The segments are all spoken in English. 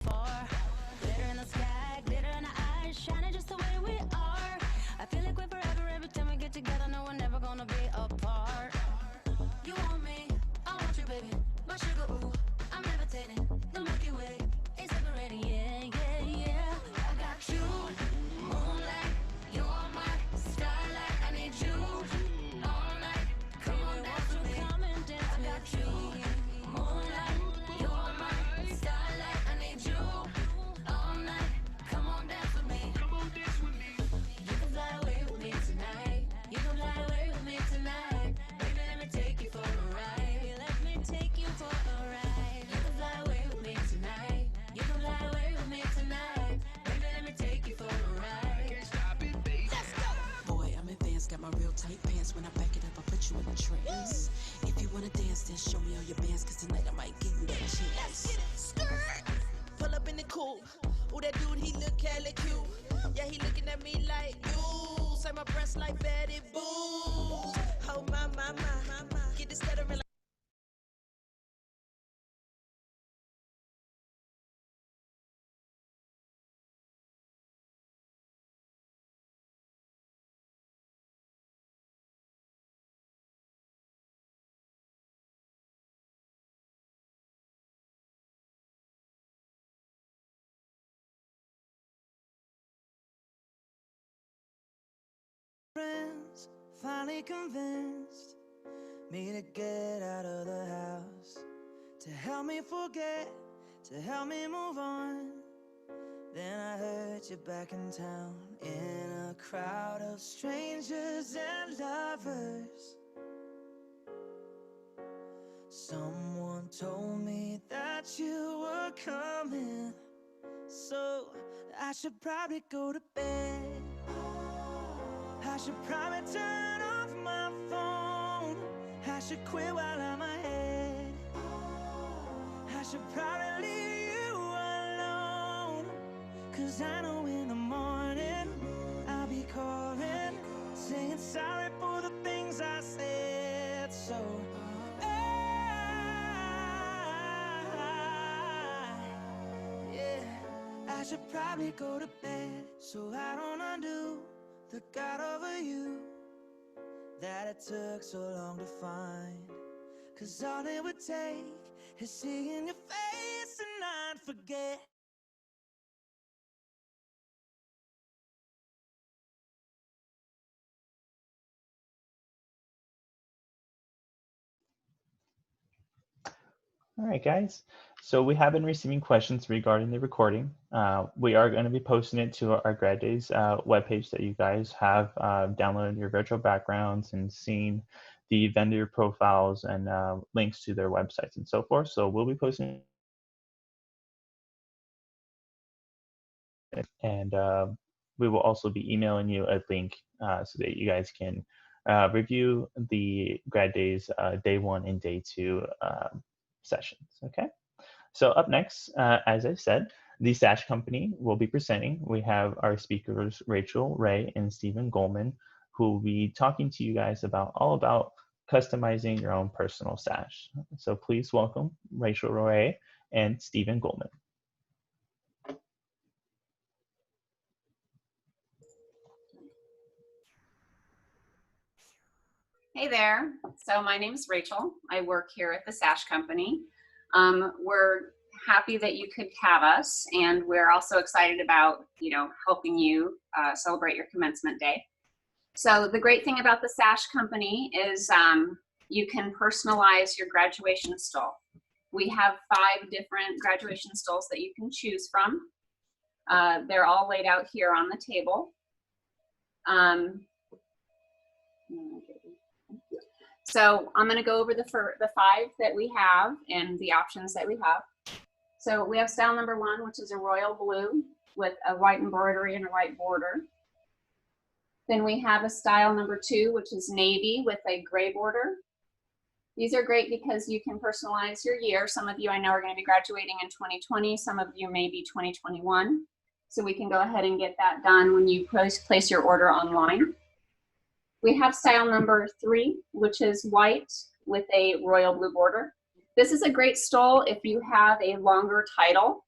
before. Glitter in the sky, glitter in the eyes, shining just the way we are. I feel like we're forever every time we get together. No, we're never gonna be apart. You want me, I want you, baby. My sugar, ooh, I'm levitating. The Milky Way is separating, yeah, yeah, yeah. I got you, moonlight. You're my starlight. I need you all night. Come on, dance with me. I got you, moonlight. You're my starlight. I need you all night. Come on, dance with me. You can fly away with me tonight. You can fly away with me tonight. Baby, let me take you for a ride. Let me take you for a ride. You can fly away with me tonight. You can fly away with me tonight. Baby, let me take you for a ride. Can't stop it, baby. Let's go. Boy, I'm advanced, got my real tight pants. When I back it up, I put you in a trance. If you wanna dance, then show me all your bands, cause tonight I might give you that chance. Let's get it. Skirt. Pull up in the coupe. Ooh, that dude, he look hella cute. Yeah, he looking at me like, you. Say my breasts like Betty Boo. Oh, my. Get this stuttering like. Friends finally convinced me to get out of the house, to help me forget, to help me move on. Then I heard you back in town, in a crowd of strangers and lovers. Someone told me that you were coming, so I should probably go to bed. I should probably turn off my phone. I should quit while I'm ahead. I should probably leave you alone, cause I know in the morning I'll be calling, saying sorry for the things I said. So I should probably go to bed, so I don't undo the God over you that it took so long to find. Cause all it would take is seeing your face and I'd forget. All right, guys. So we have been receiving questions regarding the recording. We are going to be posting it to our Grad Days webpage that you guys have downloaded your virtual backgrounds and seen the vendor profiles and links to their websites and so forth. So we'll be posting it, and we will also be emailing you a link so that you guys can review the Grad Days day 1 and day 2 sessions. Okay. So up next, as I said, the Sash Company will be presenting. We have our speakers, Rachel Ray and Stephen Goldman, who will be talking to you guys about all about customizing your own personal sash. So please welcome Rachel Ray and Stephen Goldman. Hey there. So my name is Rachel. I work here at the Sash Company. We're happy that you could have us, and we're also excited about, helping you celebrate your commencement day. So the great thing about the Sash Company is you can personalize your graduation stole. We have 5 different graduation stoles that you can choose from. They're all laid out here on the table. So I'm going to go over the 5 that we have and the options that we have. So we have style number 1, which is a royal blue with a white embroidery and a white border. Then we have a style number 2, which is navy with a gray border. These are great because you can personalize your year. Some of you I know are going to be graduating in 2020. Some of you may be 2021. So we can go ahead and get that done when you place your order online. We have style number 3, which is white with a royal blue border. This is a great stole if you have a longer title.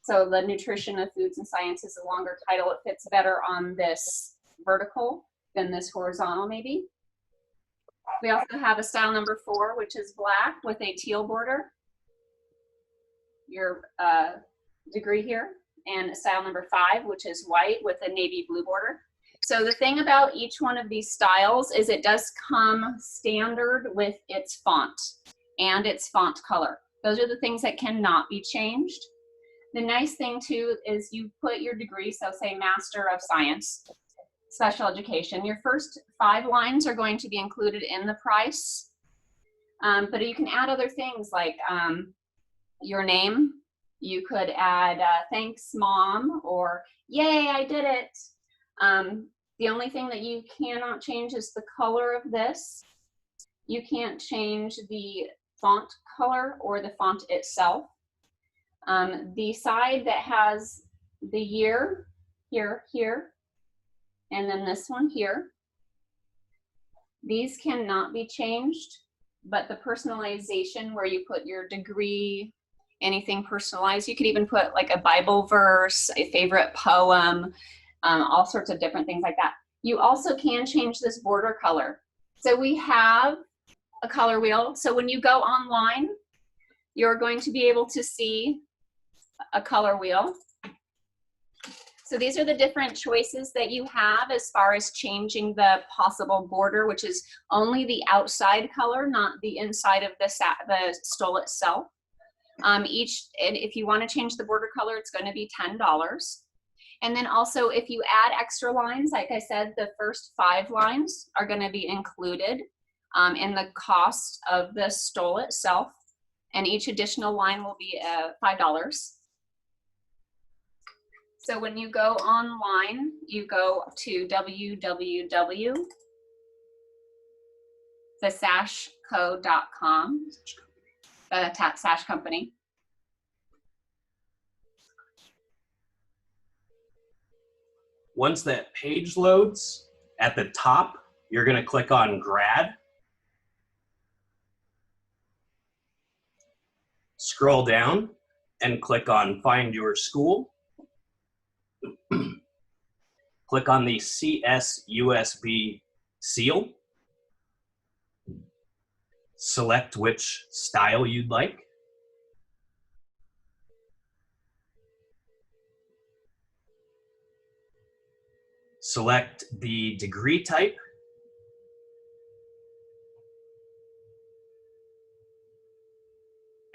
So the nutrition of foods and science is a longer title. It fits better on this vertical than this horizontal maybe. We also have a style number 4, which is black with a teal border. Your degree here. And style number 5, which is white with a navy blue border. So the thing about each one of these styles is it does come standard with its font and its font color. Those are the things that cannot be changed. The nice thing too is you put your degree, so say Master of Science, Special Education. Your first 5 lines are going to be included in the price, but you can add other things like your name. You could add thanks mom, or yay I did it. The only thing that you cannot change is the color of this. You can't change the font color or the font itself. The side that has the year here, and then this one here, these cannot be changed, but the personalization where you put your degree, anything personalized, you could even put like a Bible verse, a favorite poem, all sorts of different things like that. You also can change this border color. So we have a color wheel. So when you go online, you're going to be able to see a color wheel. So these are the different choices that you have as far as changing the possible border, which is only the outside color, not the inside of the stole itself. And if you want to change the border color, it's going to be $10. And then also if you add extra lines, like I said, the first 5 lines are going to be included in the cost of the stole itself. And each additional line will be $5. So when you go online, you go to www.thesashco.com, the Sash Company. Once that page loads, at the top, you're going to click on Grad. Scroll down and click on Find Your School. Click on the CSUSB seal. Select which style you'd like. Select the degree type.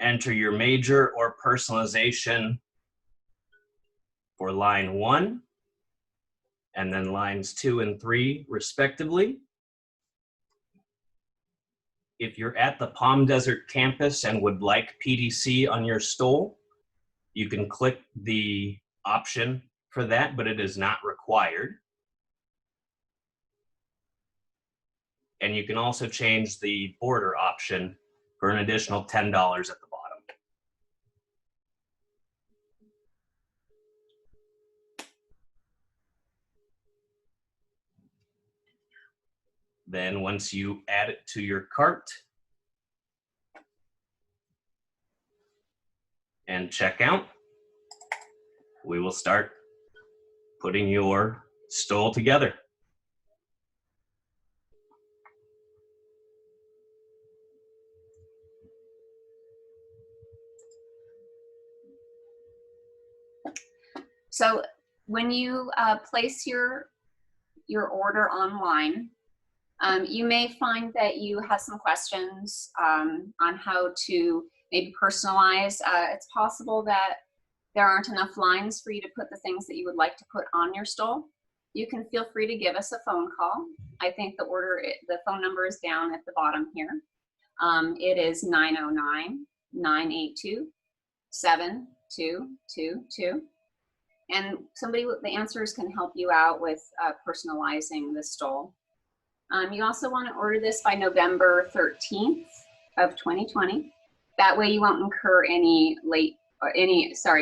Enter your major or personalization for line 1, and then lines 2 and 3 respectively. If you're at the Palm Desert campus and would like PDC on your stole, you can click the option for that, but it is not required. And you can also change the border option for an additional $10 at the bottom. Then once you add it to your cart and check out, we will start putting your stole together. So when you place your order online, you may find that you have some questions on how to maybe personalize. It's possible that there aren't enough lines for you to put the things that you would like to put on your stole. You can feel free to give us a phone call. I think the phone number is down at the bottom here. It is 909-982-7222. And the answers can help you out with personalizing the stole. You also want to order this by November 13th of 2020. That way you won't incur any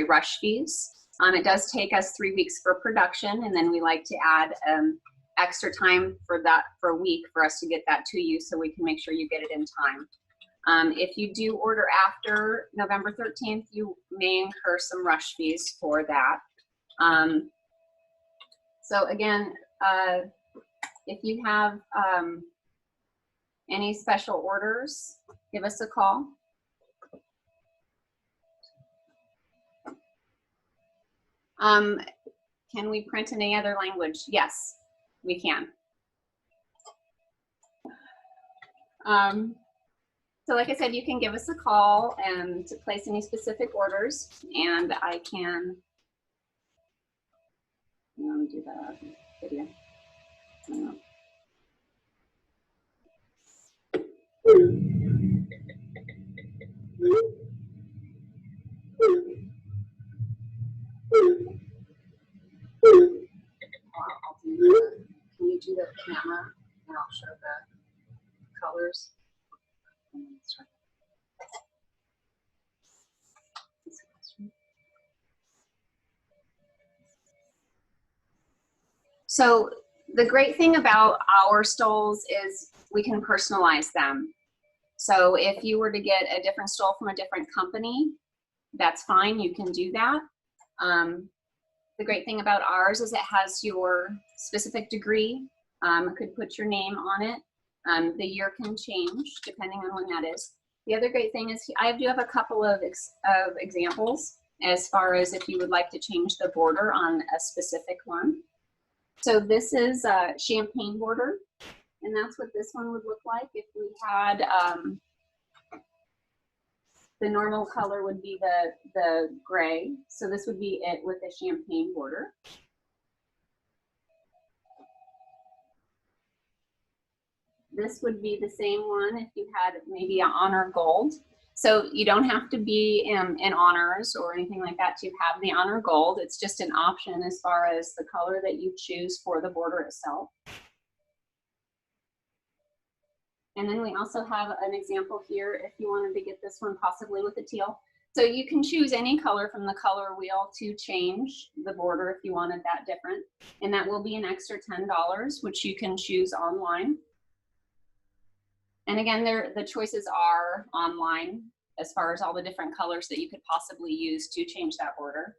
rush fees. It does take us 3 weeks for production, and then we like to add extra time for a week for us to get that to you so we can make sure you get it in time. If you do order after November 13th, you may incur some rush fees for that. So again, if you have any special orders, give us a call. Can we print in any other language? Yes, we can. So like I said, you can give us a call and to place any specific orders, and I can, let me do the video. Can you do the camera and I'll show the colors? So the great thing about our stoles is we can personalize them. So if you were to get a different stole from a different company, that's fine, you can do that. The great thing about ours is it has your specific degree, could put your name on it. The year can change depending on when that is. The other great thing is I do have a couple of examples as far as if you would like to change the border on a specific one. So this is a champagne border, and that's what this one would look like if we had, the normal color would be the gray. So this would be it with a champagne border. This would be the same one if you had maybe an honor gold. So you don't have to be in honors or anything like that to have the honor gold. It's just an option as far as the color that you choose for the border itself. And then we also have an example here if you wanted to get this one possibly with a teal. So you can choose any color from the color wheel to change the border if you wanted that different. And that will be an extra $10, which you can choose online. And again, the choices are online as far as all the different colors that you could possibly use to change that border.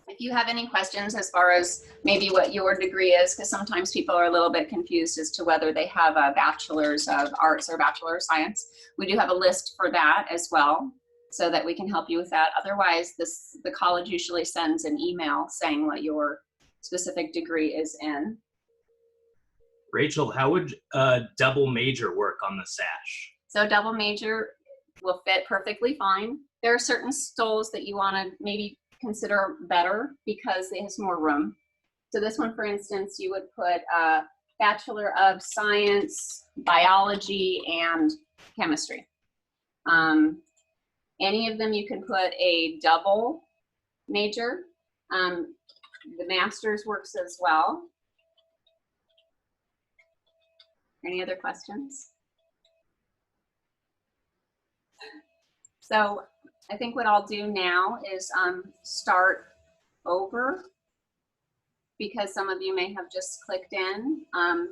If you have any questions as far as maybe what your degree is, because sometimes people are a little bit confused as to whether they have a bachelor's of arts or bachelor of science, we do have a list for that as well, so that we can help you with that. Otherwise, the college usually sends an email saying what your specific degree is in. Rachel, how would double major work on the sash? So double major will fit perfectly fine. There are certain stoles that you want to maybe consider better because it has more room. So this one, for instance, you would put a Bachelor of Science, Biology, and Chemistry. Any of them you can put a double major. The master's works as well. Any other questions? So I think what I'll do now is start over, because some of you may have just clicked in,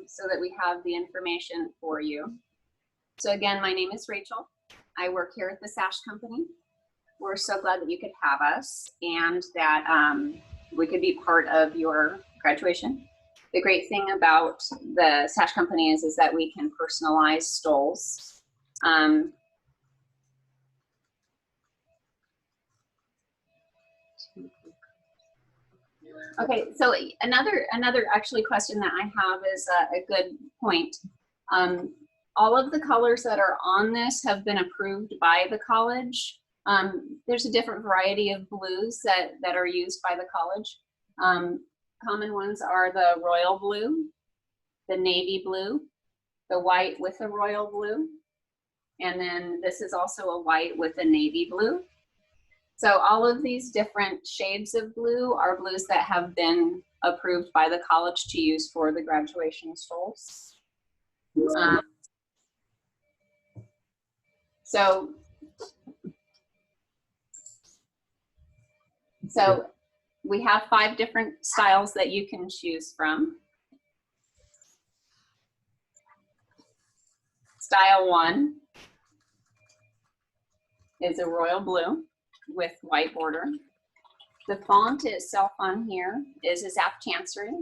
so that we have the information for you. So again, my name is Rachel. I work here at the Sash Company. We're so glad that you could have us and that we could be part of your graduation. The great thing about the Sash Company is that we can personalize stoles. Okay, so another actually question that I have is a good point. All of the colors that are on this have been approved by the college. There's a different variety of blues that are used by the college. Common ones are the royal blue, the navy blue, the white with a royal blue, and then this is also a white with a navy blue. So all of these different shades of blue are blues that have been approved by the college to use for the graduation stoles. So we have 5 different styles that you can choose from. Style 1 is a royal blue with white border. The font itself on here is a Zap Chancery.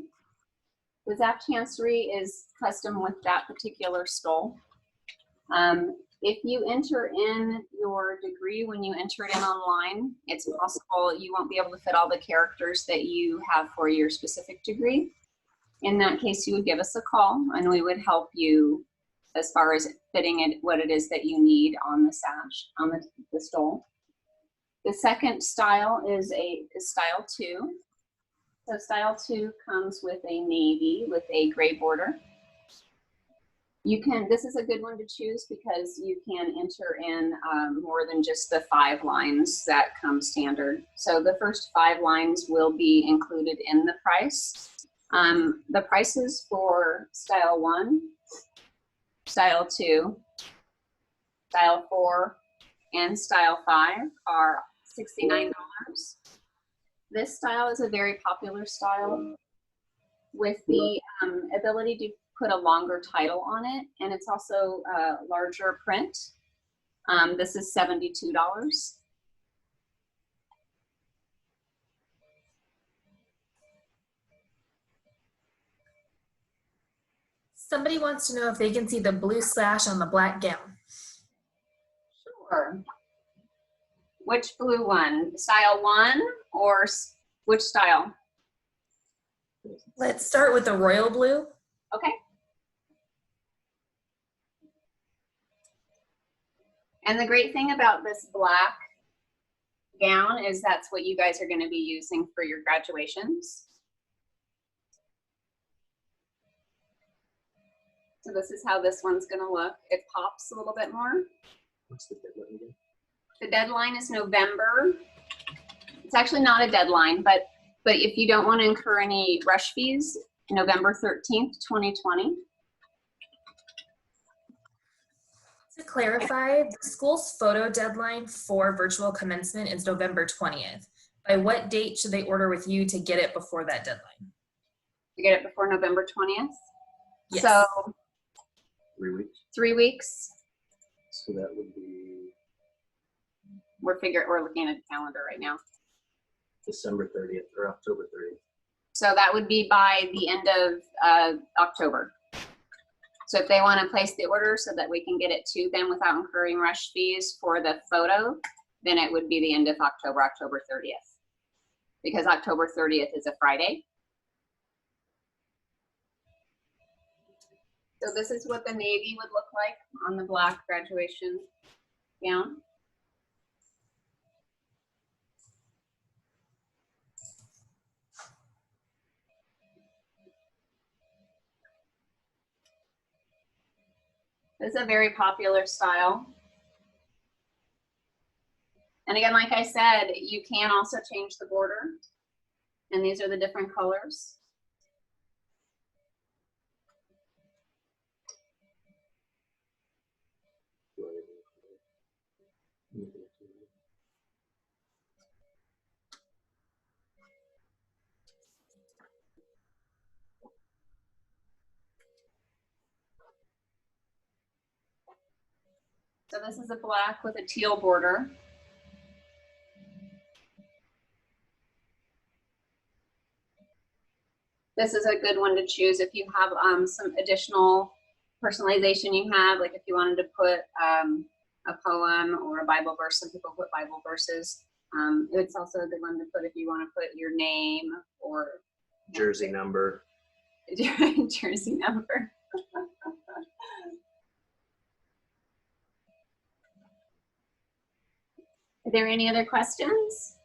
The Zap Chancery is custom with that particular stole. If you enter in your degree when you enter it in online, it's possible you won't be able to fit all the characters that you have for your specific degree. In that case, you would give us a call and we would help you as far as fitting it, what it is that you need on the sash, on the stole. The second style is style 2. So style 2 comes with a navy with a gray border. This is a good one to choose because you can enter in more than just the 5 lines that come standard. So the first 5 lines will be included in the price. The prices for style 1, style 2, style 4, and style 5 are $69. This style is a very popular style with the ability to put a longer title on it, and it's also a larger print. This is $72. Somebody wants to know if they can see the blue slash on the black gown. Sure. Which blue one? Style 1 or which style? Let's start with the royal blue. Okay. And the great thing about this black gown is that's what you guys are going to be using for your graduations. So this is how this one's going to look. It pops a little bit more. What's the deadline again? The deadline is November. It's actually not a deadline, but if you don't want to incur any rush fees, November 13th, 2020. To clarify, the school's photo deadline for virtual commencement is November 20th. By what date should they order with you to get it before that deadline? To get it before November 20th? Yes. So 3 weeks. 3 weeks. So that would be We're looking at the calendar right now. December 30th or October 30th. So that would be by the end of October. So if they want to place the order so that we can get it to them without incurring rush fees for the photo, then it would be the end of October, October 30th. Because October 30th is a Friday. So this is what the navy would look like on the black graduation gown. This is a very popular style. And again, like I said, you can also change the border. And these are the different colors. So this is a black with a teal border. This is a good one to choose if you have some additional personalization you have, like if you wanted to put a poem or a Bible verse. Some people put Bible verses. It's also a good one to put if you want to put your name or Jersey number. jersey number. Are there any other questions?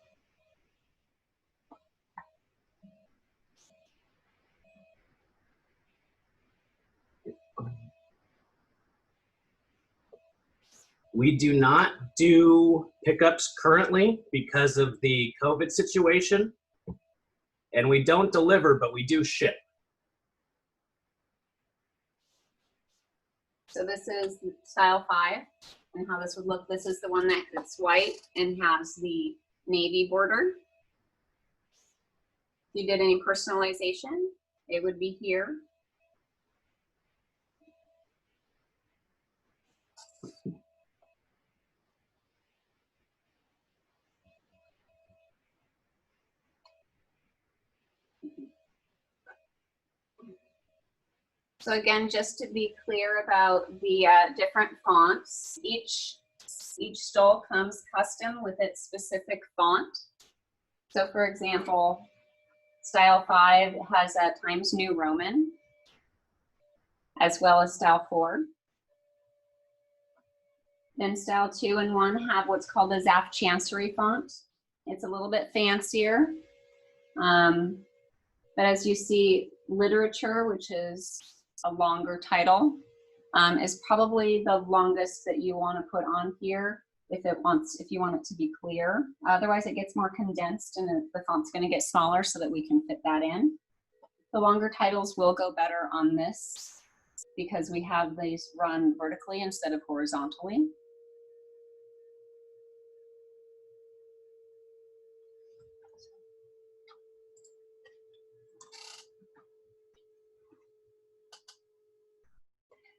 We do not do pickups currently because of the COVID situation. And we don't deliver, but we do ship. So this is style 5 and how this would look. This is the one that's white and has the navy border. If you did any personalization, it would be here. So again, just to be clear about the different fonts, each stole comes custom with its specific font. So for example, style 5 has a Times New Roman, as well as style 4. Then style 2 and 1 have what's called a Zaf Chancery font. It's a little bit fancier. But as you see, literature, which is a longer title, is probably the longest that you want to put on here if you want it to be clear. Otherwise it gets more condensed and the font's going to get smaller so that we can fit that in. The longer titles will go better on this because we have these run vertically instead of horizontally.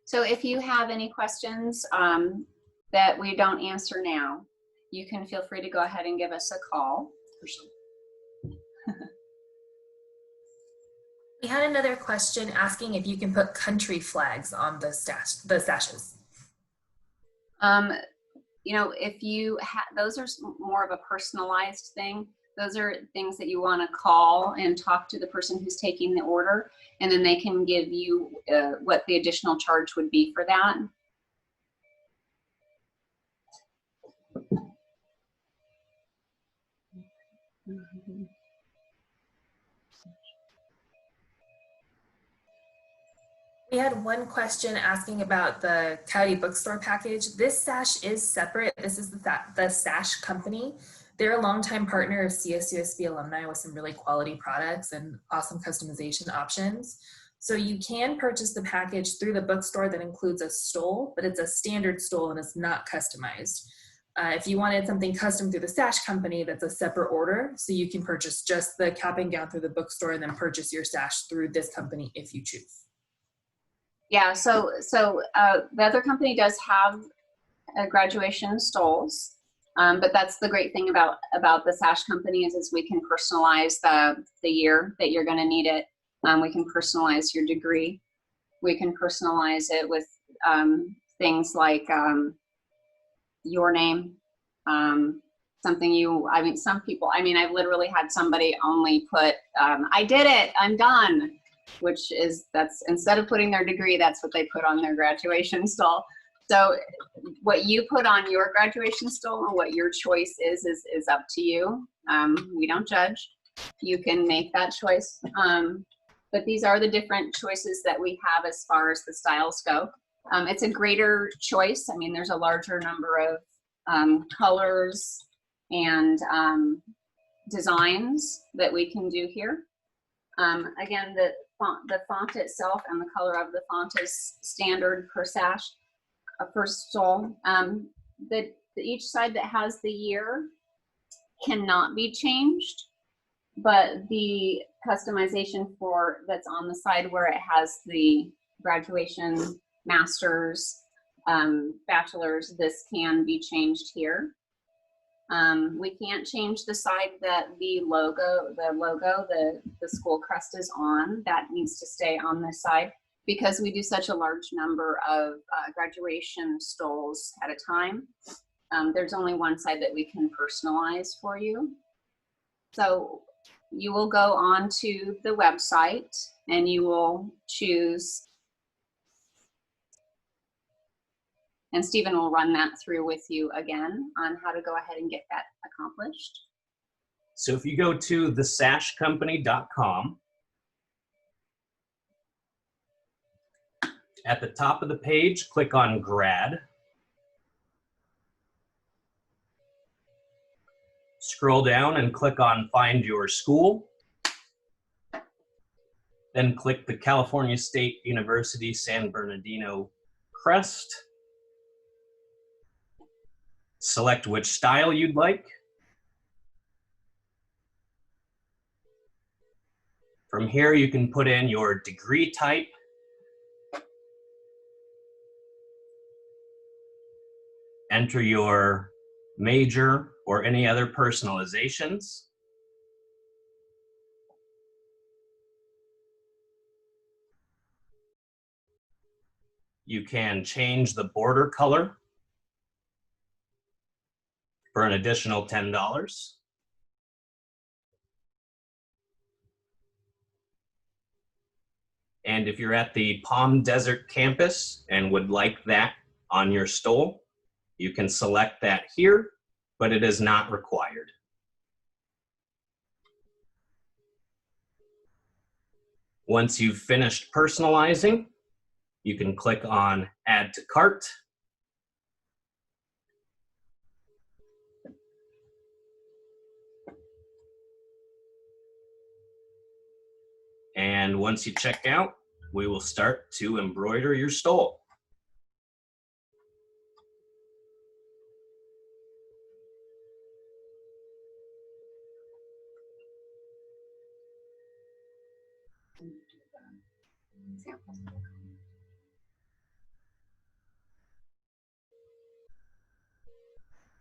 So if you have any questions that we don't answer now, you can feel free to go ahead and give us a call. We had another question asking if you can put country flags on the sashes. You know, if you those are more of a personalized thing. Those are things that you want to call and talk to the person who's taking the order, and then they can give you what the additional charge would be for that. We had one question asking about the Coyote Bookstore package. This sash is separate. This is the Sash Company. They're a longtime partner of CSUSB alumni with some really quality products and awesome customization options. So you can purchase the package through the bookstore that includes a stole, but it's a standard stole and it's not customized. If you wanted something custom through the Sash Company, that's a separate order. So you can purchase just the cap and gown through the bookstore and then purchase your sash through this company if you choose. Yeah, so the other company does have graduation stoles, but that's the great thing about the Sash Company is we can personalize the year that you're going to need it. We can personalize your degree. We can personalize it with things like your name, something some people, I've literally had somebody only put, I did it, I'm done. That's instead of putting their degree, that's what they put on their graduation stole. So what you put on your graduation stole and what your choice is up to you. We don't judge. You can make that choice. But these are the different choices that we have as far as the styles go. It's a greater choice. There's a larger number of colors and designs that we can do here. Again, the font itself and the color of the font is standard per sash, per stole. Each side that has the year cannot be changed, but the customization that's on the side where it has the graduation, master's, bachelor's, this can be changed here. We can't change the side that the school crest is on. That needs to stay on this side because we do such a large number of graduation stoles at a time. There's only one side that we can personalize for you. So you will go on to the website and you will choose, and Stephen will run that through with you again on how to go ahead and get that accomplished. So if you go to thesashcompany.com, at the top of the page, click on Grad. Scroll down and click on Find Your School. Then click the California State University San Bernardino crest. Select which style you'd like. From here, you can put in your degree type. Enter your major or any other personalizations. you can change the border color for an additional $10. And if you're at the Palm Desert campus and would like that on your stole, you can select that here, but it is not required. Once you've finished personalizing, you can click on Add to Cart. And once you check out, we will start to embroider your stole.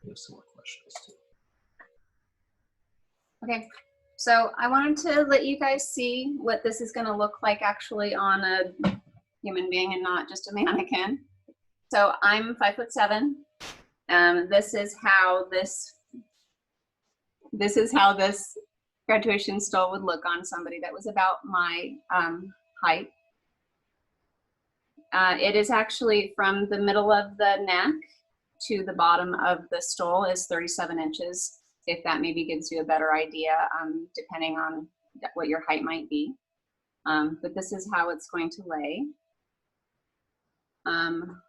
We have some more questions too. Okay, so I wanted to let you guys see what this is going to look like actually on a human being and not just a mannequin. So I'm 5'7". This is how this graduation stole would look on somebody that was about my height. It is actually from the middle of the neck to the bottom of the stole is 37 inches. If that maybe gives you a better idea, depending on what your height might be. But this is how it's going to lay. Can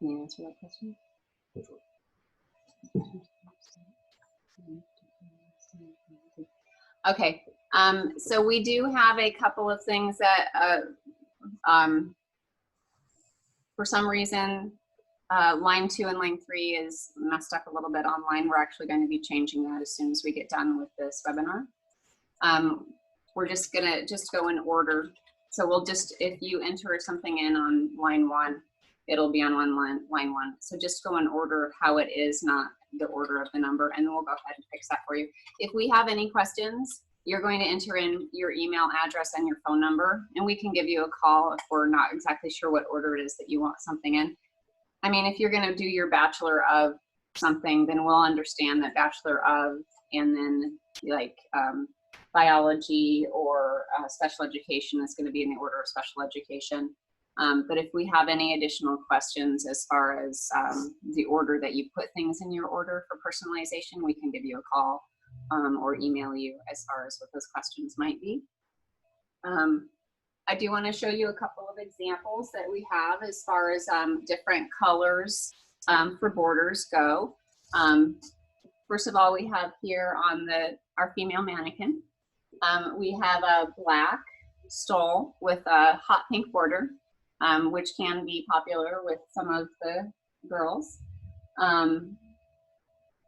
you answer that question? Okay, so we do have a couple of things that for some reason, line 2 and line 3 is messed up a little bit online. We're actually going to be changing that as soon as we get done with this webinar. We're just gonna go in order. So we'll just, if you enter something in on line 1, it'll be on line 1. So just go in order of how it is, not the order of the number, and then we'll go ahead and fix that for you. If we have any questions, you're going to enter in your email address and your phone number, and we can give you a call if we're not exactly sure what order it is that you want something in. I mean, if you're going to do your Bachelor of something, then we'll understand that Bachelor of, and then like biology or special education is going to be in the order of special education. But if we have any additional questions as far as the order that you put things in your order for personalization, we can give you a call or email you as far as what those questions might be. I do want to show you a couple of examples that we have as far as different colors for borders go. First of all, we have here on our female mannequin, we have a black stole with a hot pink border, which can be popular with some of the girls.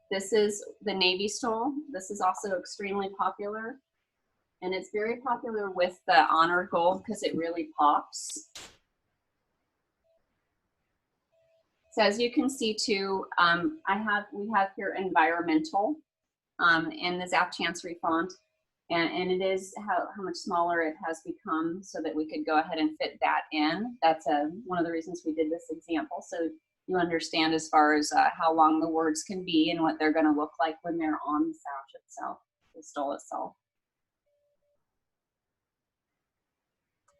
This is the navy stole. This is also extremely popular. And it's very popular with the honor gold because it really pops. So as you can see too, we have here environmental in the Zap Chancery font. And it is how much smaller it has become so that we could go ahead and fit that in. That's one of the reasons we did this example. So you understand as far as how long the words can be and what they're going to look like when they're on the sash itself, the stole itself.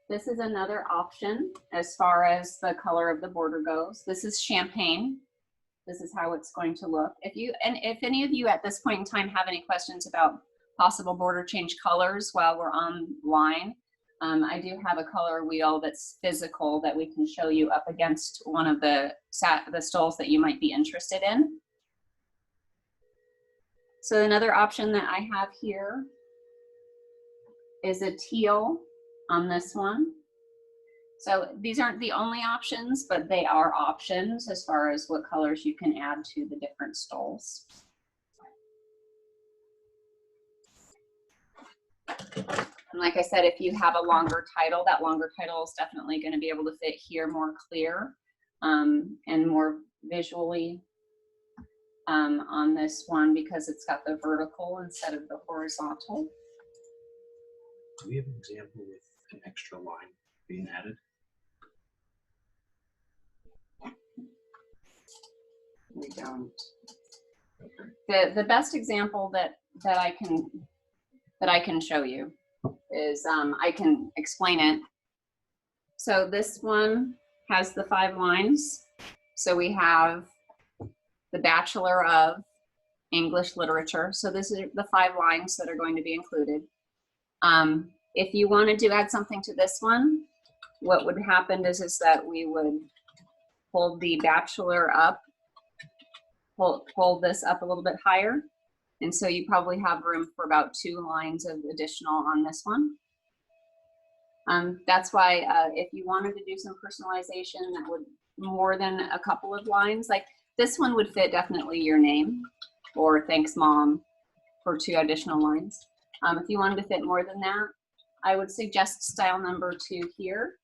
This is another option as far as the color of the border goes. This is champagne. This is how it's going to look. If any of you at this point in time have any questions about possible border change colors while we're online, I do have a color wheel that's physical that we can show you up against one of the stoles that you might be interested in. So another option that I have here is a teal on this one. So these aren't the only options, but they are options as far as what colors you can add to the different stoles. And like I said, if you have a longer title, that longer title is definitely going to be able to fit here more clear and more visually on this one because it's got the vertical instead of the horizontal. Do we have an example with an extra line being added? We don't. The best example that I can show you is I can explain it. So this one has the 5 lines. So we have the Bachelor of English Literature. So this is the 5 lines that are going to be included. If you wanted to add something to this one, what would happen is that we would hold the Bachelor up, hold this up a little bit higher. And so you probably have room for about 2 lines of additional on this one. That's why if you wanted to do some personalization that would more than a couple of lines, like this one would fit definitely your name or thanks mom for 2 additional lines. If you wanted to fit more than that, I would suggest style number 2 here.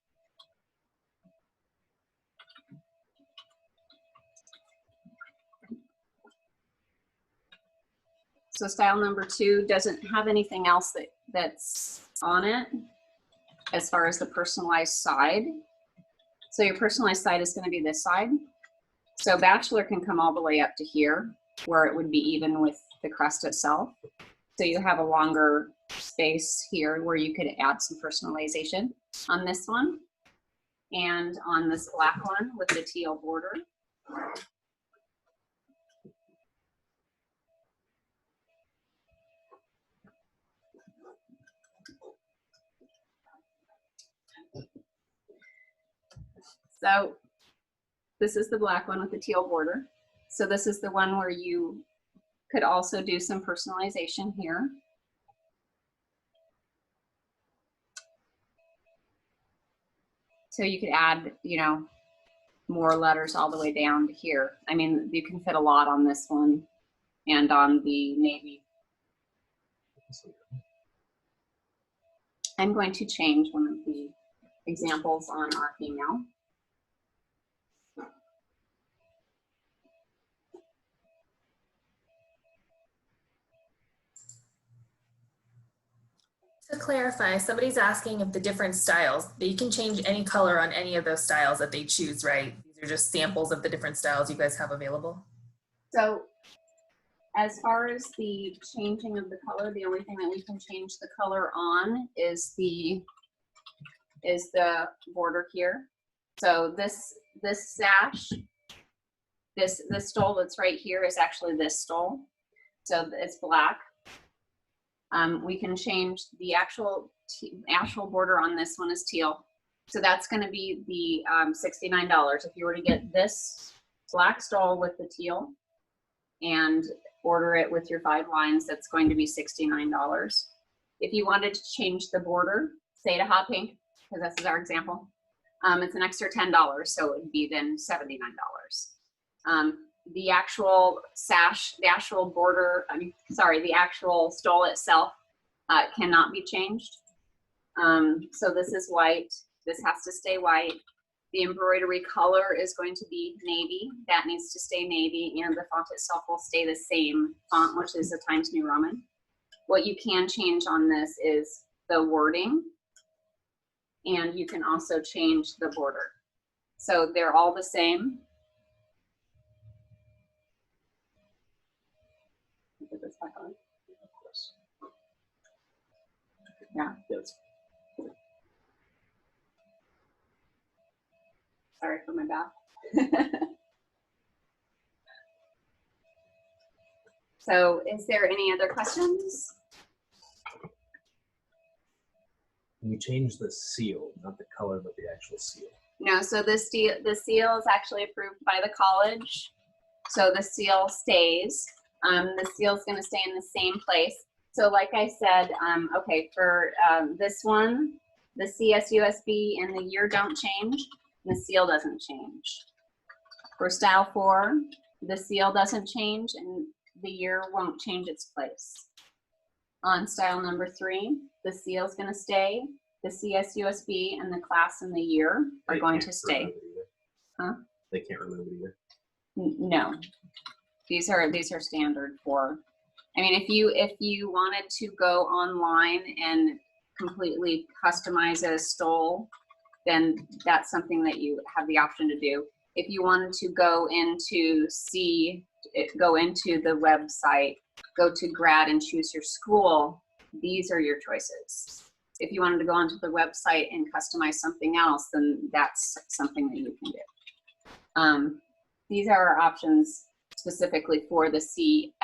So style number 2 doesn't have anything else that's on it as far as the personalized side. So your personalized side is going to be this side. So Bachelor can come all the way up to here where it would be even with the crest itself. So you have a longer space here where you could add some personalization on this one and on this black one with the teal border. So this is the black one with the teal border. So this is the one where you could also do some personalization here. So you could add, you know, more letters all the way down to here. I mean, you can fit a lot on this one and on the navy. I'm going to change one of the examples on our female. To clarify, somebody's asking if the different styles, that you can change any color on any of those styles that they choose, right? These are just samples of the different styles you guys have available. So as far as the changing of the color, the only thing that we can change the color on is the border here. So this sash, this stole that's right here is actually this stole. So it's black. We can change the actual border on this one is teal. So that's going to be the $69. If you were to get this black stole with the teal and order it with your 5 lines, that's going to be $69. If you wanted to change the border, say to hot pink, because this is our example, it's an extra $10, so it would be then $79. The actual sash, the actual border, the actual stole itself cannot be changed. So this is white. This has to stay white. The embroidery color is going to be navy. That needs to stay navy, and the font itself will stay the same font, which is the Times New Roman. What you can change on this is the wording, and you can also change the border. So they're all the same. Put this back on. Yeah. Yes. Sorry for my back. So is there any other questions? You change the seal, not the color, but the actual seal. No, so the seal is actually approved by the college. So the seal stays. The seal is going to stay in the same place. So like I said, okay, for this one, the CSUSB and the year don't change, and the seal doesn't change. For style 4, the seal doesn't change and the year won't change its place. On style number 3, the seal is going to stay. The CSUSB and the class and the year are going to stay. Huh? They can't remove it either. No, these are standard for. I mean, if you wanted to go online and completely customize a stole, then that's something that you have the option to do. If you wanted to go into the website, go to Grad and choose your school, these are your choices. If you wanted to go onto the website and customize something else, then that's something that you can do. These are our options specifically for the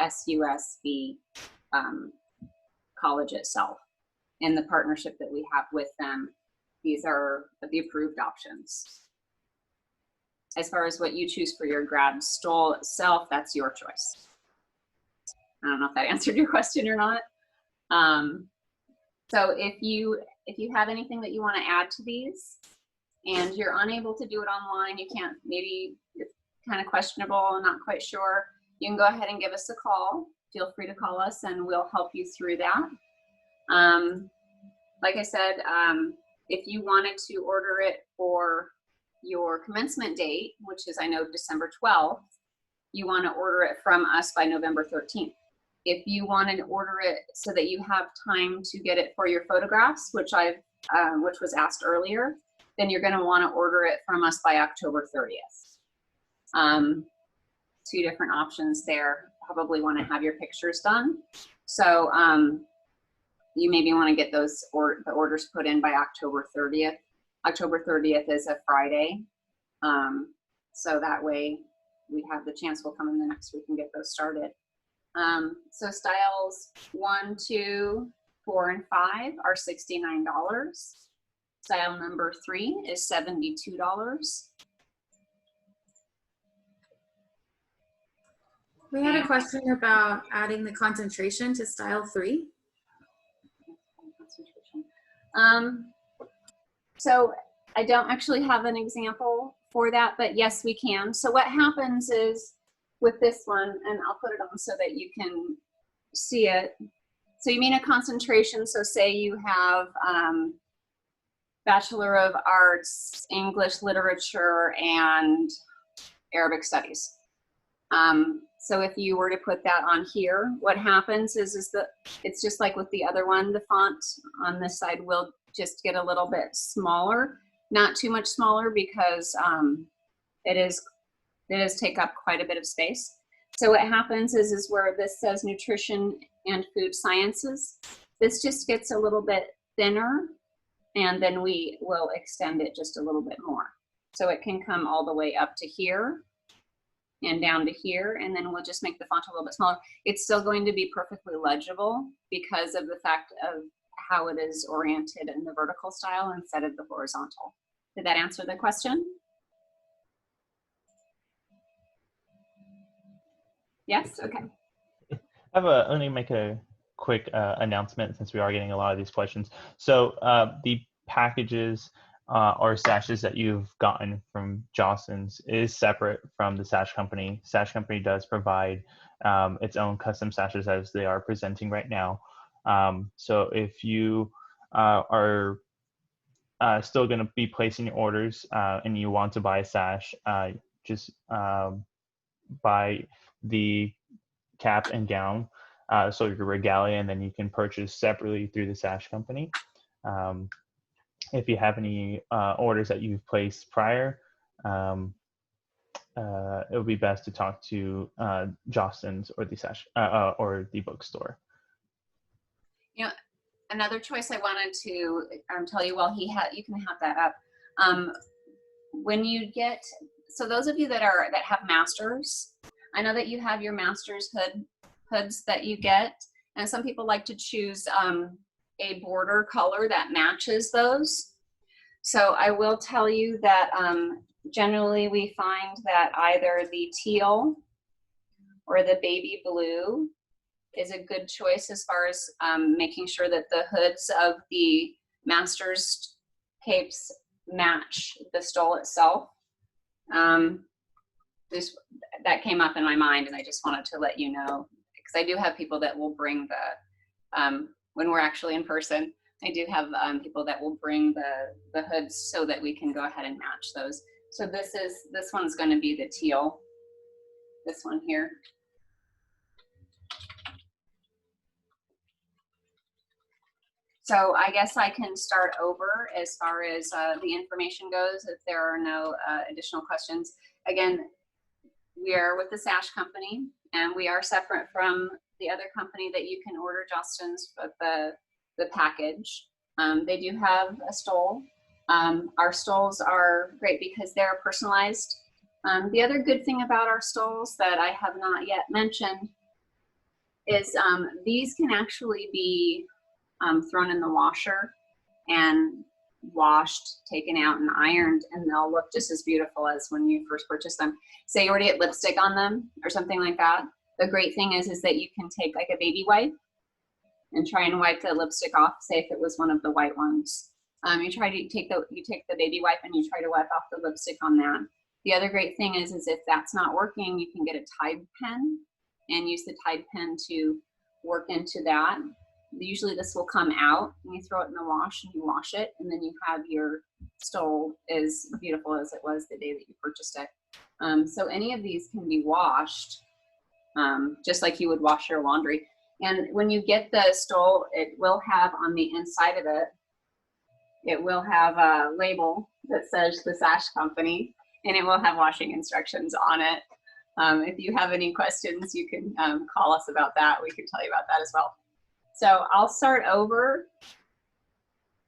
CSUSB college itself and the partnership that we have with them. These are the approved options. As far as what you choose for your grad stole itself, that's your choice. I don't know if that answered your question or not. So if you have anything that you want to add to these and you're unable to do it online, you can't, maybe it's kind of questionable and not quite sure, you can go ahead and give us a call. Feel free to call us and we'll help you through that. Like I said, if you wanted to order it for your commencement date, which is, I know, December 12th, you want to order it from us by November 13th. If you want to order it so that you have time to get it for your photographs, which was asked earlier, then you're going to want to order it from us by October 30th. Two different options there. Probably want to have your pictures done. So you maybe want to get the orders put in by October 30th. October 30th is a Friday. So that way we have the chance we'll come in the next week and get those started. So styles 1, 2, 4, and 5 are $69. Style number 3 is $72. We had a question about adding the concentration to style 3. So I don't actually have an example for that, but yes, we can. So what happens is with this one, and I'll put it on so that you can see it. So you mean a concentration, so say you have Bachelor of Arts, English Literature, and Arabic Studies. So if you were to put that on here, what happens is that it's just like with the other one, the font on this side will just get a little bit smaller, not too much smaller because it does take up quite a bit of space. So what happens is where this says nutrition and food sciences, this just gets a little bit thinner and then we will extend it just a little bit more. So it can come all the way up to here and down to here, and then we'll just make the font a little bit smaller. It's still going to be perfectly legible because of the fact of how it is oriented in the vertical style instead of the horizontal. Did that answer the question? Yes, okay. Let me make a quick announcement since we are getting a lot of these questions. So the packages or sashes that you've gotten from Jostens is separate from the sash company. Sash company does provide its own custom sashes as they are presenting right now. So if you are still going to be placing your orders and you want to buy a sash, just buy the cap and gown, so your regalia, and then you can purchase separately through the sash company. If you have any orders that you've placed prior, it would be best to talk to Jostens or the sash or the bookstore. You know, another choice I wanted to tell you while you can have that up. When you get, so those of you that have masters, I know that you have your master's hoods that you get, and some people like to choose a border color that matches those. So I will tell you that generally we find that either the teal or the baby blue is a good choice as far as making sure that the hoods of the master's capes match the stole itself. That came up in my mind and I just wanted to let you know, because I do have people that will bring the, when we're actually in person, I do have people that will bring the hoods so that we can go ahead and match those. So this one's going to be the teal, this one here. So I guess I can start over as far as the information goes if there are no additional questions. Again, we are with the Sash company, and we are separate from the other company that you can order Justin's with the package. They do have a stole. Our stoles are great because they're personalized. The other good thing about our stoles that I have not yet mentioned is these can actually be thrown in the washer and washed, taken out, and ironed, and they'll look just as beautiful as when you first purchase them. Say you already get lipstick on them or something like that. The great thing is that you can take like a baby wipe and try and wipe the lipstick off. Say if it was one of the white ones, you take the baby wipe and you try to wipe off the lipstick on that. The other great thing is if that's not working, you can get a Tide pen and use the Tide pen to work into that. Usually this will come out and you throw it in the wash and you wash it, and then you have your stole as beautiful as it was the day that you purchased it. So any of these can be washed just like you would wash your laundry. And when you get the stole, it will have on the inside of it, it will have a label that says the Sash Company, and it will have washing instructions on it. If you have any questions, you can call us about that. We can tell you about that as well. So I'll start over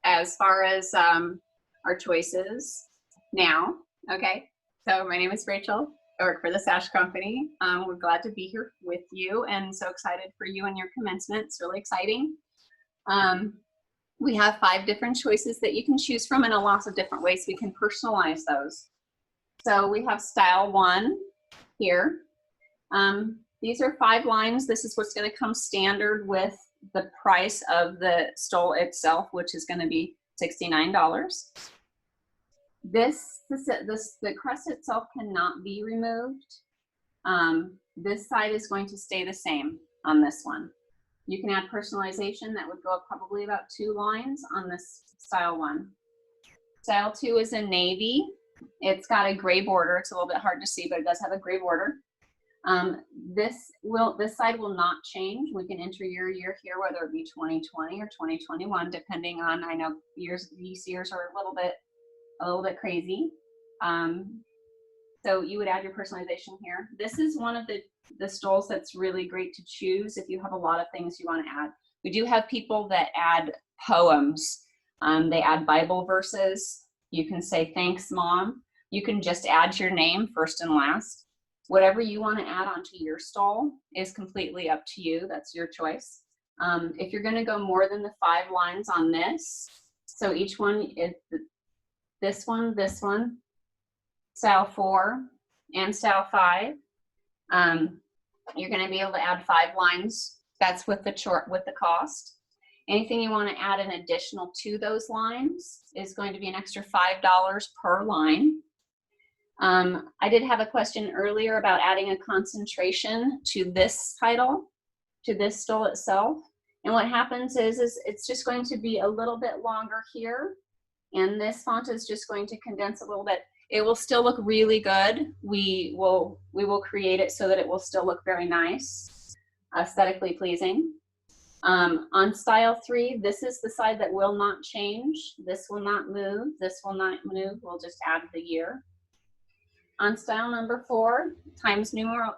as far as our choices now. Okay, so my name is Rachel. I work for the Sash Company. We're glad to be here with you and so excited for you and your commencement. It's really exciting. We have 5 different choices that you can choose from and a lot of different ways we can personalize those. So we have style 1 here. These are 5 lines. This is what's going to come standard with the price of the stole itself, which is going to be $69. The crest itself cannot be removed. This side is going to stay the same on this one. You can add personalization. That would go up probably about 2 lines on this style 1. Style 2 is a navy. It's got a gray border. It's a little bit hard to see, but it does have a gray border. This side will not change. We can enter your year here, whether it be 2020 or 2021, depending on, I know these years are a little bit crazy. So you would add your personalization here. This is one of the stoles that's really great to choose if you have a lot of things you want to add. We do have people that add poems. They add Bible verses. You can say, thanks, Mom. You can just add your name first and last. Whatever you want to add onto your stole is completely up to you. That's your choice. If you're going to go more than the 5 lines on this, so each one is this one, style 4, and style 5, you're going to be able to add 5 lines. That's with the cost. Anything you want to add an additional to those lines is going to be an extra $5 per line. I did have a question earlier about adding a concentration to this title, to this stole itself. And what happens is it's just going to be a little bit longer here. And this font is just going to condense a little bit. It will still look really good. We will create it so that it will still look very nice, aesthetically pleasing. On style 3, this is the side that will not change. This will not move. This will not move. We'll just add the year. On style number 4, Times New Roman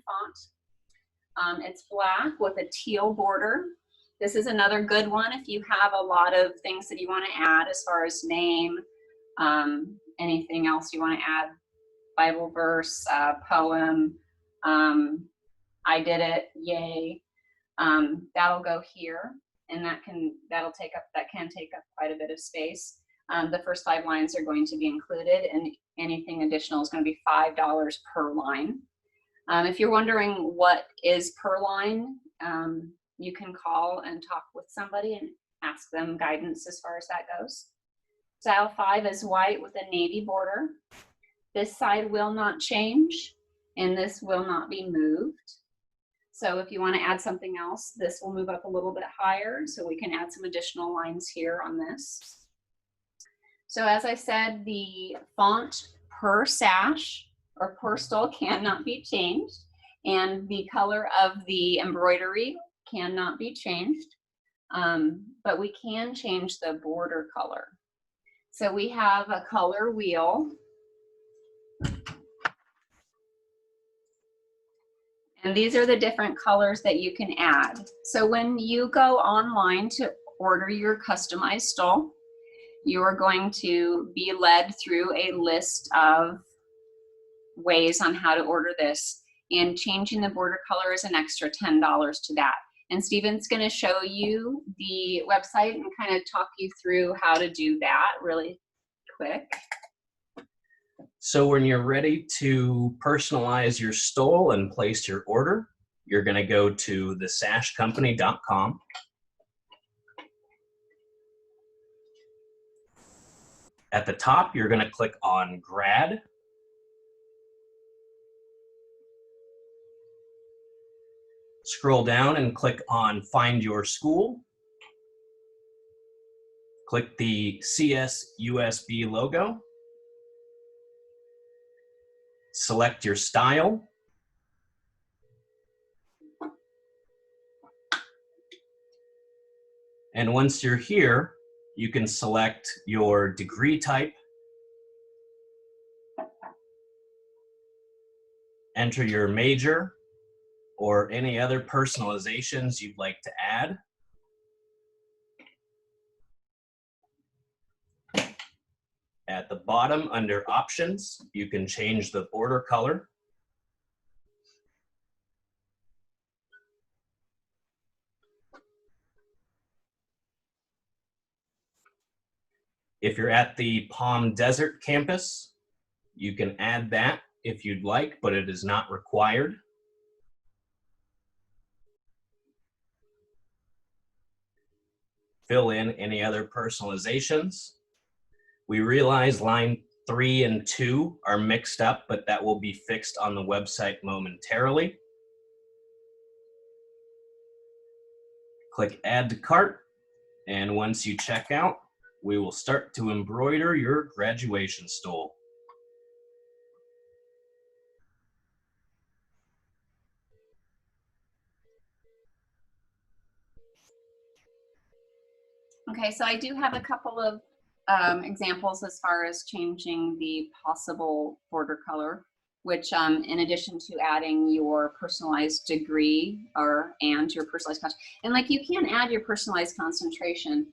font. It's black with a teal border. This is another good one if you have a lot of things that you want to add as far as name, anything else you want to add, Bible verse, poem, I did it, yay. That'll go here, and that can take up quite a bit of space. The first 5 lines are going to be included, and anything additional is going to be $5 per line. If you're wondering what is per line, you can call and talk with somebody and ask them guidance as far as that goes. Style 5 is white with a navy border. This side will not change, and this will not be moved. So if you want to add something else, this will move up a little bit higher, so we can add some additional lines here on this. So as I said, the font per sash or per stole cannot be changed, and the color of the embroidery cannot be changed. but we can change the border color. So we have a color wheel. And these are the different colors that you can add. So when you go online to order your customized stole, you are going to be led through a list of ways on how to order this, and changing the border color is an extra $10 to that. And Stephen's going to show you the website and kind of talk you through how to do that really quick. So when you're ready to personalize your stole and place your order, you're going to go to thesashcompany.com. At the top, you're going to click on Grad. Scroll down and click on Find Your School. Click the CSUSB logo. Select your style. And once you're here, you can select your degree type, enter your major, or any other personalizations you'd like to add. At the bottom under options, you can change the border color. If you're at the Palm Desert campus, you can add that if you'd like, but it is not required. Fill in any other personalizations. We realize line 3 and 2 are mixed up, but that will be fixed on the website momentarily. Click Add to Cart, and once you check out, we will start to embroider your graduation stole. Okay, so I do have a couple of examples as far as changing the possible border color, which in addition to adding your personalized degree and your personalized concentration, and like you can add your personalized concentration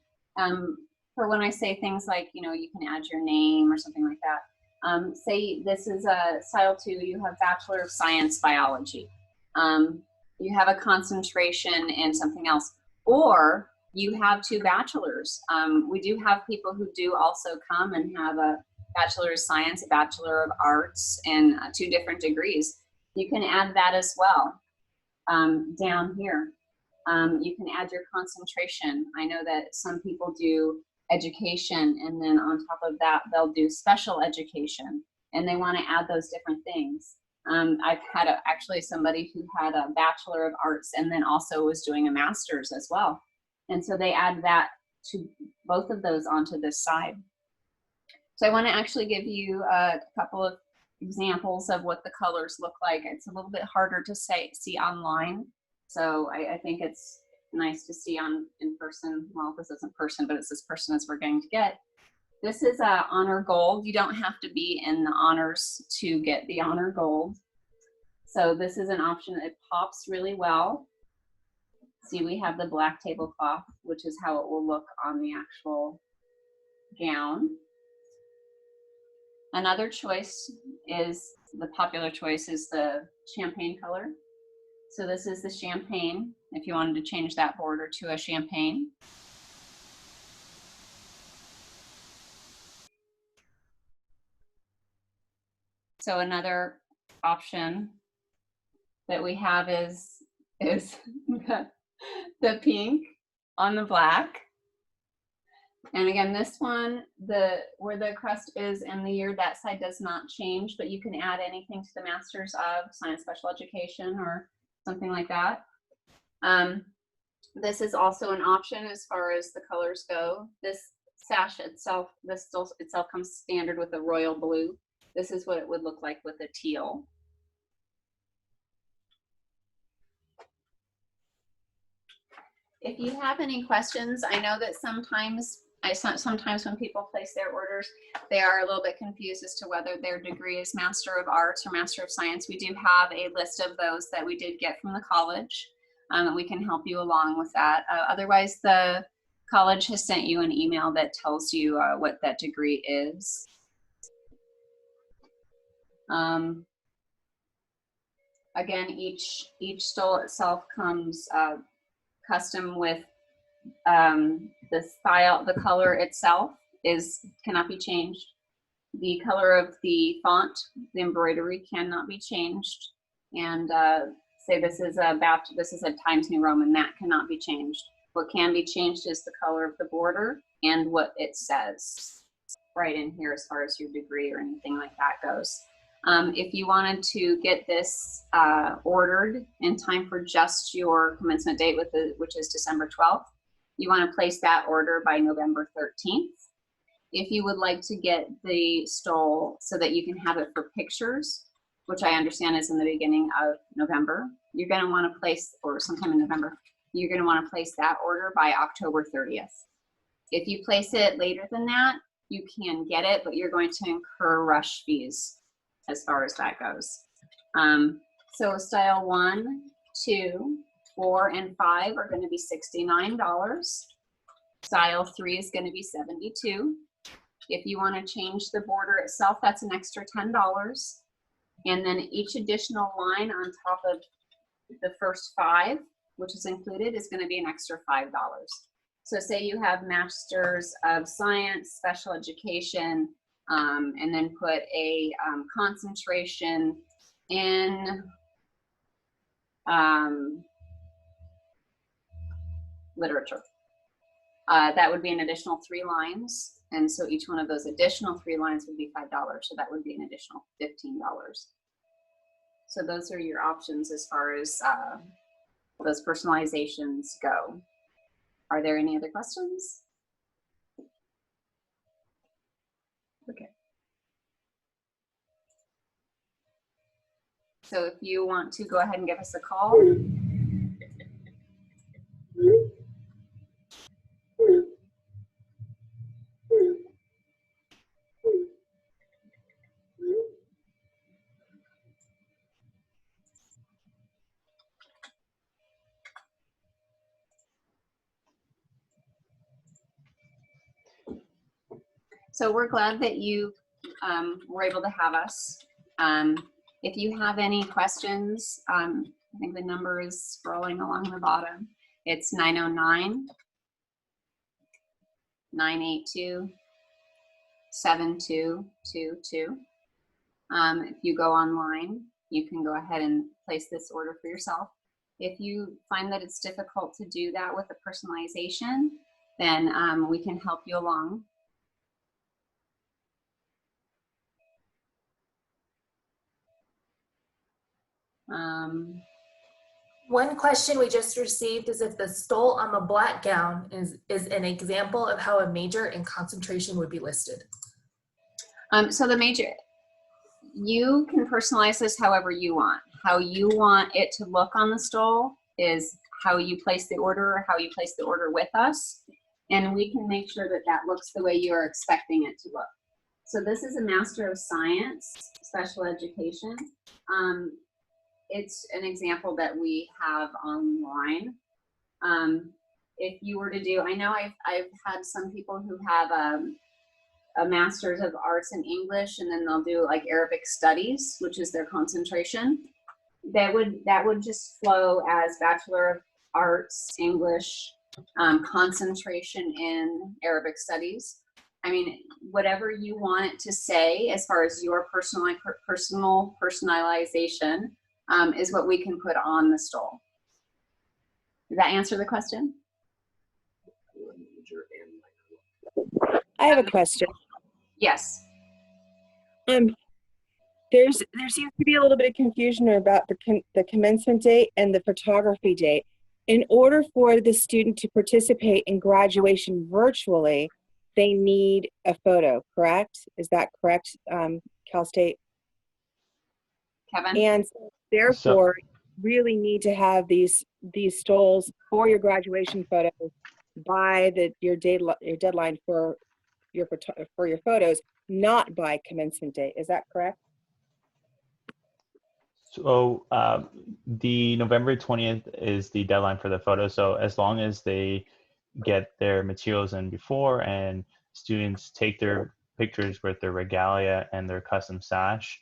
for when I say things like, you know, you can add your name or something like that. Say this is a style 2, you have Bachelor of Science Biology. You have a concentration in something else, or you have 2 bachelors. We do have people who do also come and have a Bachelor of Science, a Bachelor of Arts, and 2 different degrees. You can add that as well. Down here, you can add your concentration. I know that some people do education, and then on top of that, they'll do special education, and they want to add those different things. I've had actually somebody who had a Bachelor of Arts and then also was doing a master's as well. And so they add that to both of those onto this side. So I want to actually give you a couple of examples of what the colors look like. It's a little bit harder to see online. So I think it's nice to see in person. Well, this isn't person, but it's as person as we're going to get. This is honor gold. You don't have to be in the honors to get the honor gold. So this is an option that pops really well. See, we have the black tablecloth, which is how it will look on the actual gown. Another choice is, the popular choice is the champagne color. So this is the champagne, if you wanted to change that border to a champagne. So another option that we have is the pink on the black. And again, this one, where the crust is and the year, that side does not change, but you can add anything to the Masters of Science Special Education or something like that. This is also an option as far as the colors go. This sash itself, itself comes standard with a royal blue. This is what it would look like with a teal. If you have any questions, I know that sometimes when people place their orders, they are a little bit confused as to whether their degree is Master of Arts or Master of Science. We do have a list of those that we did get from the college, and we can help you along with that. Otherwise, the college has sent you an email that tells you what that degree is. Again, each stole itself comes custom with the style, the color itself cannot be changed. The color of the font, the embroidery cannot be changed. And say this is a Times New Roman, that cannot be changed. What can be changed is the color of the border and what it says right in here as far as your degree or anything like that goes. If you wanted to get this ordered in time for just your commencement date, which is December 12th, you want to place that order by November 13th. If you would like to get the stole so that you can have it for pictures, which I understand is in the beginning of November, you're going to want to place, or sometime in November, you're going to want to place that order by October 30th. If you place it later than that, you can get it, but you're going to incur rush fees as far as that goes. So style 1, 2, 4, and 5 are going to be $69. Style 3 is going to be $72. If you want to change the border itself, that's an extra $10. And then each additional line on top of the first 5, which is included, is going to be an extra $5. So say you have Masters of Science, Special Education, and then put a concentration in literature. That would be an additional 3 lines. And so each one of those additional 3 lines would be $5. So that would be an additional $15. So those are your options as far as those personalizations go. Are there any other questions? Okay. So if you want to go ahead and give us a call. So we're glad that you were able to have us. If you have any questions, I think the number is scrolling along the bottom. It's 909-982-7222. If you go online, you can go ahead and place this order for yourself. If you find that it's difficult to do that with the personalization, then we can help you along. One question we just received is if the stole on the black gown is an example of how a major and concentration would be listed. So the major, you can personalize this however you want. How you want it to look on the stole is how you place the order or how you place the order with us. And we can make sure that that looks the way you are expecting it to look. So this is a Master of Science, Special Education. It's an example that we have online. If you were to do, I know I've had some people who have a Master's of Arts in English, and then they'll do like Arabic Studies, which is their concentration. That would just flow as Bachelor of Arts, English, concentration in Arabic Studies. I mean, whatever you want it to say as far as your personal personalization is what we can put on the stole. Does that answer the question? I have a question. Yes. There seems to be a little bit of confusion about the commencement date and the photography date. In order for the student to participate in graduation virtually, they need a photo, correct? Is that correct, Cal State? Kevin? And therefore, really need to have these these stoles for your graduation photos by your deadline for your photos, not by commencement date. Is that correct? So the November 20th is the deadline for the photo. So as long as they get their materials in before and students take their pictures with their regalia and their custom sash,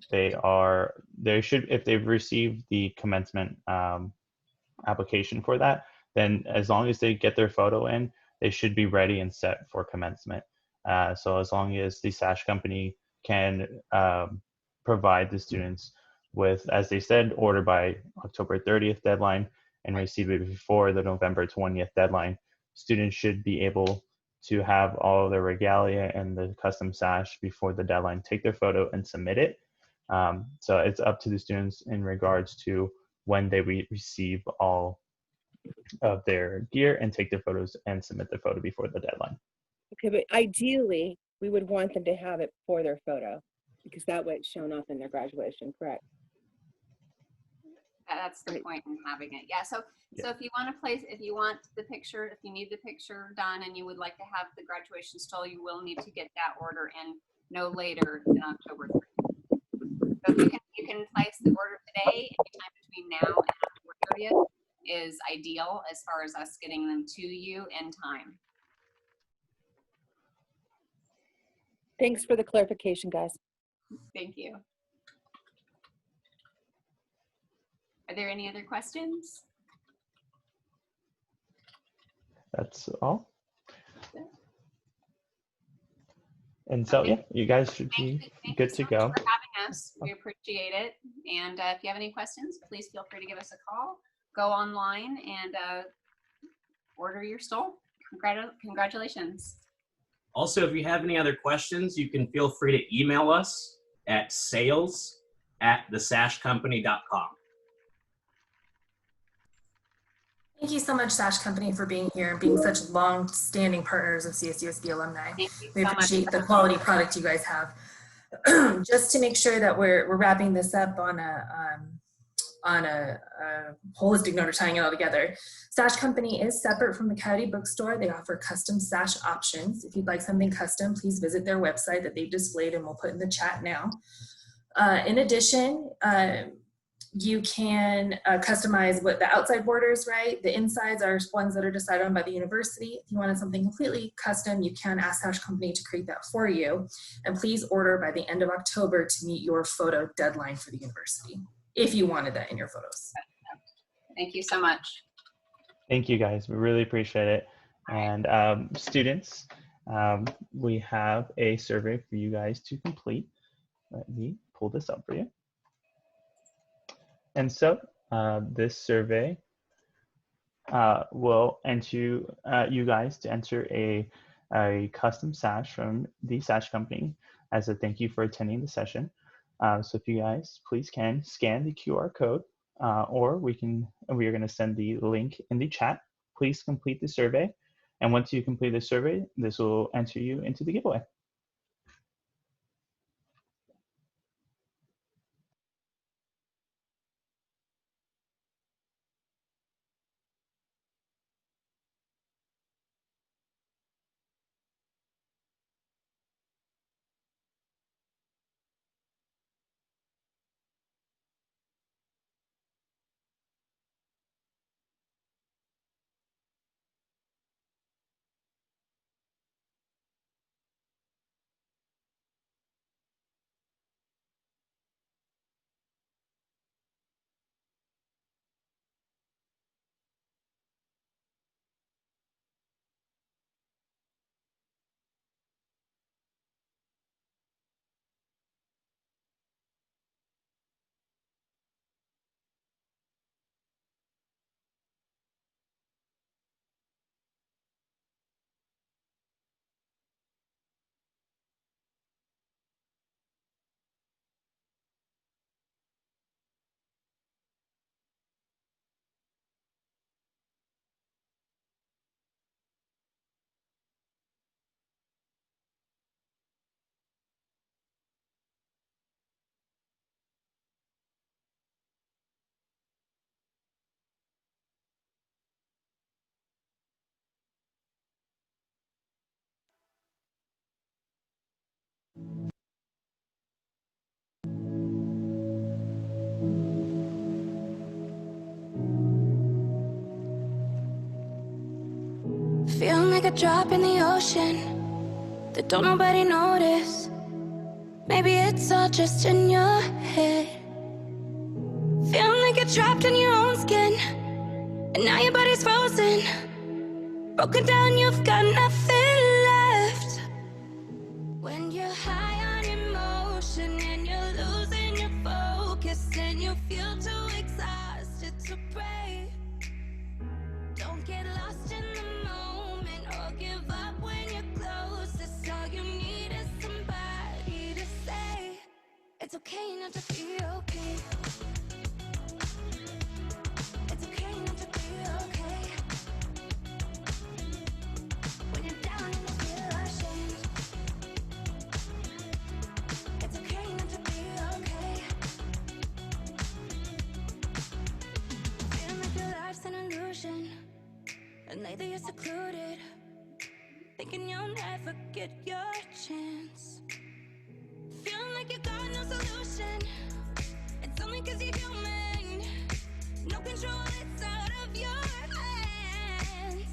they should, if they've received the commencement application for that, then as long as they get their photo in, they should be ready and set for commencement. So as long as the sash company can provide the students with, as they said, order by October 30th deadline and receive it before the November 20th deadline, students should be able to have all of their regalia and the custom sash before the deadline, take their photo and submit it. So it's up to the students in regards to when they receive all of their gear and take their photos and submit their photo before the deadline. Okay, but ideally, we would want them to have it for their photo because that way it's shown up in their graduation, correct? That's the point in having it. Yeah. So if you want to place, if you want the picture, if you need the picture done and you would like to have the graduation stole, you will need to get that order in no later than October 3rd. So if you can place the order today, anytime between now and October 30th is ideal as far as us getting them to you in time. Thanks for the clarification, guys. Thank you. Are there any other questions? That's all. And so, yeah, you guys should be good to go. Thank you so much for having us. We appreciate it. And if you have any questions, please feel free to give us a call. Go online and order your stole. Congratulations. Also, if you have any other questions, you can feel free to email us at sales@thesashcompany.com. Thank you so much, Sash Company, for being here and being such long-standing partners of CSUSB alumni. We appreciate the quality product you guys have. Just to make sure that we're wrapping this up on a holistic note or tying it all together. Sash Company is separate from the Coyote Bookstore. They offer custom sash options. If you'd like something custom, please visit their website that they've displayed and we'll put in the chat now. In addition, you can customize what the outside borders, right? The insides are ones that are decided on by the university. If you wanted something completely custom, you can ask Sash Company to create that for you. And please order by the end of October to meet your photo deadline for the university, if you wanted that in your photos. Thank you so much. Thank you, guys. We really appreciate it. And students, we have a survey for you guys to complete. Let me pull this up for you. And so this survey will enter you guys to enter a custom sash from the Sash Company as a thank you for attending the session. So if you guys please can scan the QR code or we are going to send the link in the chat. Please complete the survey. And once you complete the survey, this will enter you into the giveaway. a drop in the ocean that don't nobody notice. Maybe it's all just in your head. Feeling like you're trapped in your own skin, and now your body's frozen. Broken down, you've got nothing left. When you're high on emotion and you're losing your focus and you feel too exhausted to pray, don't get lost in the moment or give up when you're closest. All you need is somebody to say it's okay not to be okay. It's okay not to be okay. When you're down and you feel ashamed, it's okay not to be okay. Feeling like your life's an illusion, and lately you're secluded, thinking you'll never get your chance. Feeling like you got no solution, it's only 'cause you're human. No control, it's out of your hands.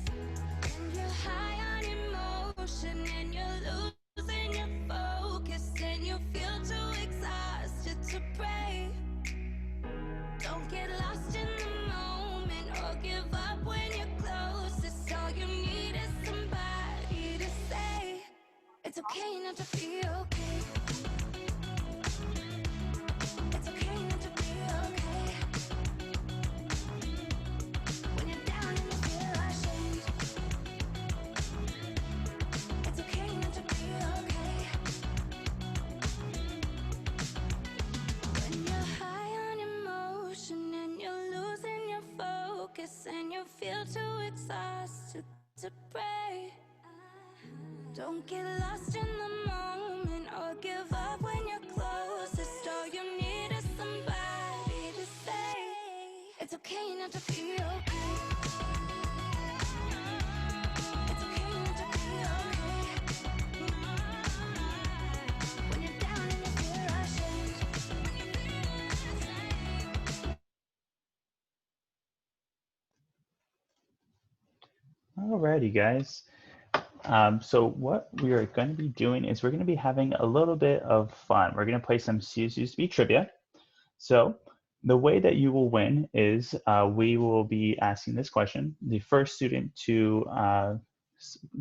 And you're high on emotion and you're losing your focus and you feel too exhausted to pray. Don't get lost in the moment or give up when you're closest. All you need is somebody to say it's okay not to be okay. It's okay not to be okay. When you're down and you feel ashamed, it's okay not to be okay. When you're high on emotion and you're losing your focus and you feel too exhausted to pray, don't get lost in the moment or give up when you're closest. All you need is somebody to say it's okay not to be okay. It's okay not to be okay. When you're down and you feel ashamed. Alrighty, guys. So what we are going to be doing is we're going to be having a little bit of fun. We're going to play some CSUSB trivia. So the way that you will win is we will be asking this question. The first student to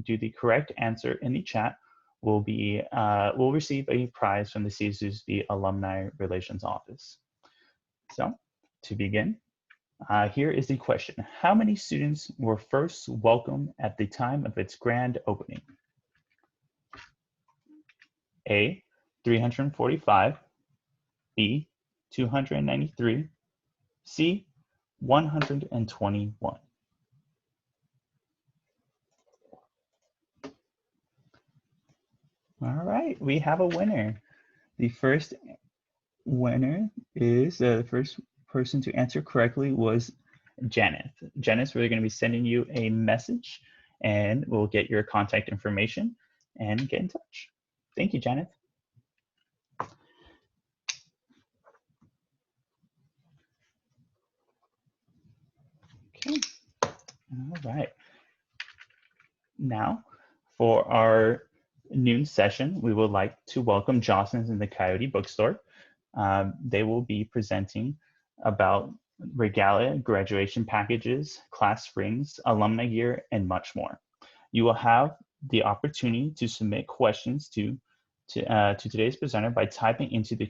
do the correct answer in the chat will receive a prize from the CSUSB Alumni Relations Office. So to begin, here is the question. How many students were first welcomed at the time of its grand opening? A, 345, B, 293, C, 121. All right, we have a winner. The first winner is the first person to answer correctly was Janet. Janice, we're going to be sending you a message and we'll get your contact information and get in touch. Thank you, Janet. Okay, all right. Now, for our noon session, we would like to welcome Jocelyn's in the Coyote Bookstore. They will be presenting about regalia, graduation packages, class rings, alumni gear, and much more. You will have the opportunity to submit questions to today's presenter by typing into the